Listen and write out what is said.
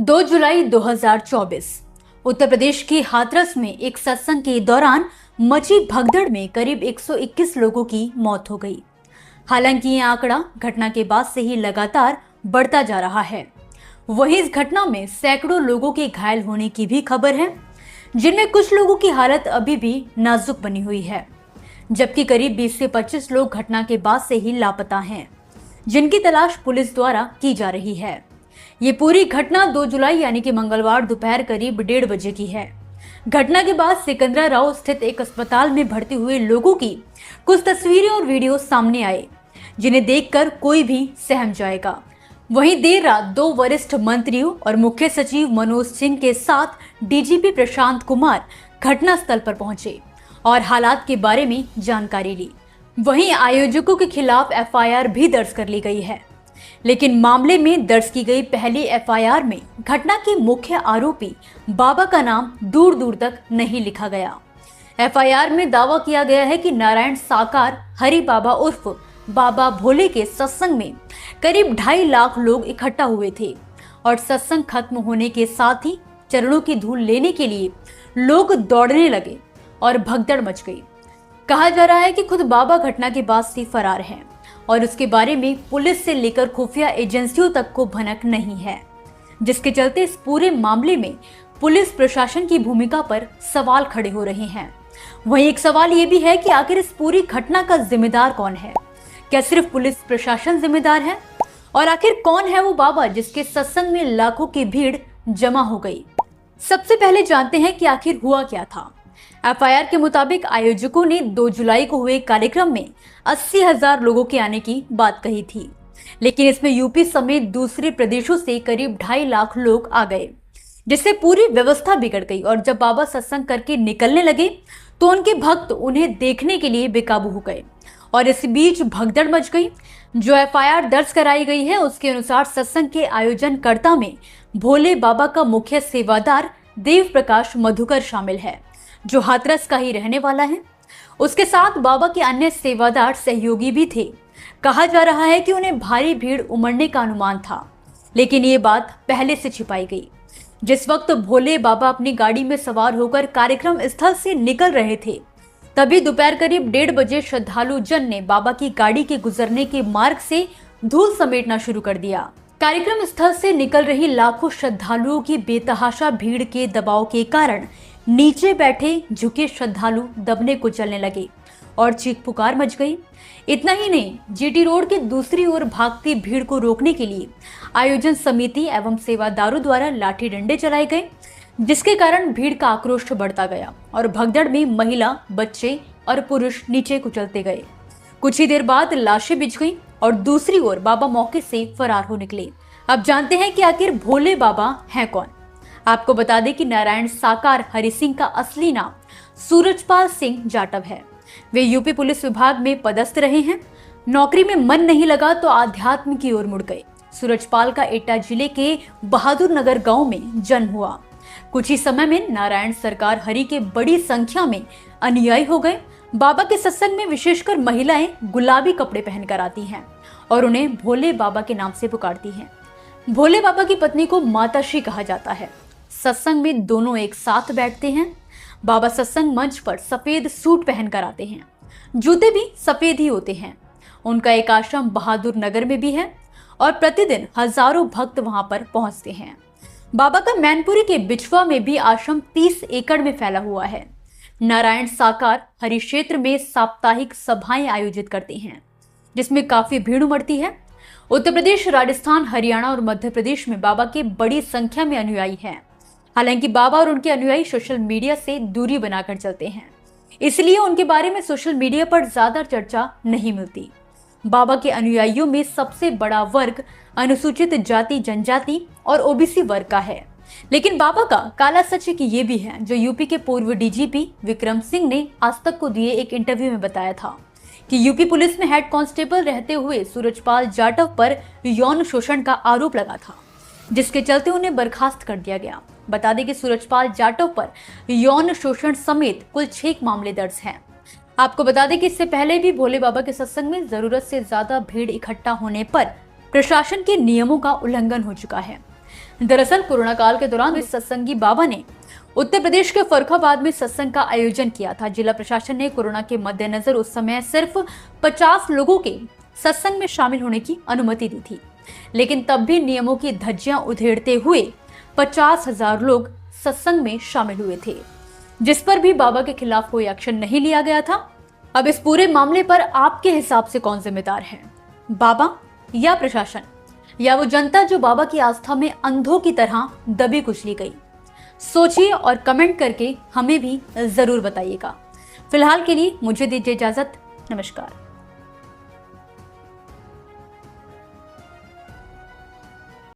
2 जुलाई 2024 उत्तर प्रदेश के हाथरस में एक सत्संग के दौरान मची भगदड़ में करीब 121 लोगों की मौत हो गई। हालांकि ये आंकड़ा घटना के बाद से ही लगातार बढ़ता जा रहा है। वहीं इस घटना में सैकड़ों लोगों के घायल होने की भी खबर है, जिनमें कुछ लोगों की हालत अभी भी नाजुक बनी हुई है, जबकि करीब 20 से 25 लोग घटना के बाद से ही लापता हैं, जिनकी तलाश पुलिस द्वारा की जा रही है। ये पूरी घटना 2 जुलाई यानी कि मंगलवार दोपहर करीब 1:30 बजे की है। घटना के बाद सिकंदराराव स्थित एक अस्पताल में भर्ती हुए लोगों की कुछ तस्वीरें और वीडियो सामने आए, जिन्हें देखकर कोई भी सहम जाएगा। वहीं देर रात 2 वरिष्ठ मंत्रियों और मुख्य सचिव मनोज सिंह के साथ डीजीपी प्रशांत कुमार घटनास्थल पर पहुंचे और हालात के बारे में जानकारी ली। वहीं आयोजकों के खिलाफ एफआईआर भी दर्ज कर ली गई है, लेकिन मामले में दर्ज की गई पहली एफआईआर में घटना के मुख्य आरोपी बाबा का नाम दूर दूर तक नहीं लिखा गया। एफआईआर में दावा किया गया है कि नारायण साकार हरि बाबा उर्फ बाबा भोले के सत्संग में करीब 2.5 लाख लोग इकट्ठा हुए थे और सत्संग खत्म होने के साथ ही चरणों की धूल लेने के लिए लोग दौड़ने लगे और भगदड़ मच गई। कहा जा रहा है कि खुद बाबा घटना के बाद से फरार हैं और उसके बारे में पुलिस से लेकर खुफिया एजेंसियों तक को भनक नहीं है, जिसके चलते इस पूरे मामले में पुलिस प्रशासन की भूमिका पर सवाल खड़े हो रहे हैं। वहीं एक सवाल ये भी है कि आखिर इस पूरी घटना का जिम्मेदार कौन है? क्या सिर्फ पुलिस प्रशासन जिम्मेदार है? और आखिर कौन है वो बाबा जिसके सत्संग में लाखों की भीड़ जमा हो गई? सबसे पहले जानते हैं कि आखिर हुआ क्या था। एफआईआर के मुताबिक आयोजकों ने 2 जुलाई को हुए कार्यक्रम में 80,000 लोगों के आने की बात कही थी, लेकिन इसमें यूपी समेत दूसरे प्रदेशों से करीब 2.5 लाख लोग आ गए, जिससे पूरी व्यवस्था बिगड़ गई। और जब बाबा सत्संग करके निकलने लगे तो उनके भक्त उन्हें देखने के लिए बेकाबू हो गए और इस बीच भगदड़ मच गई। जो एफआईआर दर्ज कराई गई है उसके अनुसार सत्संग के आयोजनकर्ता में भोले बाबा का मुख्य सेवादार देव प्रकाश मधुकर शामिल है, जो हाथरस का ही रहने वाला है। उसके साथ बाबा के अन्य सेवादार सहयोगी भी थे। कहा जा रहा है कि उन्हें भारी भीड़ उमड़ने का अनुमान था, लेकिन ये बात पहले से छिपाई गई। जिस वक्त भोले बाबा अपनी गाड़ी में सवार होकर कार्यक्रम स्थल से निकल रहे थे, तभी दोपहर करीब 1:30 बजे श्रद्धालु जन ने बाबा की गाड़ी के गुजरने के मार्ग से धूल समेटना शुरू कर दिया। कार्यक्रम स्थल से निकल रही लाखों श्रद्धालुओं की बेतहाशा भीड़ के दबाव के कारण नीचे बैठे झुके श्रद्धालु दबने को चलने लगे और चीख पुकार मच गई। इतना ही नहीं, जीटी रोड के दूसरी ओर भागती भीड़ को रोकने के लिए आयोजन समिति एवं सेवादारों द्वारा लाठी डंडे चलाए गए, जिसके कारण भीड़ का आक्रोश बढ़ता गया और भगदड़ में महिला, बच्चे और पुरुष नीचे कुचलते गए। कुछ ही देर बाद लाशें बिछ गईं और दूसरी ओर बाबा मौके से फरार हो निकले। अब जानते हैं कि आखिर भोले बाबा हैं कौन। आपको बता दें कि नारायण साकार हरि सिंह का असली नाम सूरजपाल सिंह जाटव है। वे यूपी पुलिस विभाग में पदस्थ रहे हैं। नौकरी में मन नहीं लगा तो आध्यात्म की ओर मुड़ गए। सूरजपाल का एटा जिले के बहादुर नगर गांव में जन्म हुआ। कुछ ही समय में नारायण सरकार हरि के बड़ी संख्या में अनुयायी हो गए। बाबा के सत्संग में विशेषकर महिलाएं गुलाबी कपड़े पहनकर आती हैं और उन्हें भोले बाबा के नाम से पुकारती हैं। भोले बाबा की पत्नी को माताश्री कहा जाता है। सत्संग में दोनों एक साथ बैठते हैं। बाबा सत्संग मंच पर सफेद सूट पहनकर आते हैं, जूते भी सफेद ही होते हैं। उनका एक आश्रम बहादुर नगर में भी है और प्रतिदिन हजारों भक्त वहां पर पहुंचते हैं। बाबा का मैनपुरी के बिछवा में भी आश्रम 30 एकड़ में फैला हुआ है। नारायण साकार हरि क्षेत्र में साप्ताहिक सभाएं आयोजित करते हैं, जिसमें काफी भीड़ उमड़ती है। उत्तर प्रदेश, राजस्थान, हरियाणा और मध्य प्रदेश में बाबा के बड़ी संख्या में अनुयायी हैं। हालांकि बाबा और उनके अनुयायी सोशल मीडिया से दूरी बनाकर चलते हैं, इसलिए उनके बारे में सोशल मीडिया पर ज्यादा चर्चा नहीं मिलती। बाबा के अनुयायियों में सबसे बड़ा वर्ग अनुसूचित जाति, जनजाति और ओबीसी वर्ग का है। लेकिन बाबा का काला सच एक ये भी है, जो यूपी के पूर्व डीजीपी विक्रम सिंह ने आज तक को दिए एक इंटरव्यू में बताया था कि यूपी पुलिस में हेड कांस्टेबल रहते हुए सूरजपाल जाटव पर यौन शोषण का आरोप लगा था, जिसके चलते उन्हें बर्खास्त कर दिया गया। बता दें कि सूरजपाल जाटव पर यौन शोषण समेत कुल 6 मामले दर्ज हैं। आपको बता दें कि इससे पहले भी भोले बाबा के सत्संग में जरूरत से ज्यादा भीड़ इकट्ठा होने पर प्रशासन के नियमों का उल्लंघन हो चुका है। दरअसल कोरोना काल के दौरान इस सत्संगी बाबा ने उत्तर प्रदेश के फर्रुखाबाद में सत्संग का आयोजन किया था। जिला प्रशासन ने कोरोना के मद्देनजर उस समय सिर्फ 50 लोगों के सत्संग में शामिल होने की अनुमति दी थी, लेकिन तब भी नियमों की धज्जियां उधेड़ते हुए 50,000 लोग सत्संग में शामिल हुए थे, जिस पर भी बाबा के खिलाफ कोई एक्शन नहीं लिया गया था। अब इस पूरे मामले पर आपके हिसाब से कौन जिम्मेदार है, बाबा या प्रशासन, या वो जनता जो बाबा की आस्था में अंधों की तरह दबी कुचली गई? सोचिए और कमेंट करके हमें भी जरूर बताइएगा। फिलहाल के लिए मुझे दीजिए इजाजत। नमस्कार।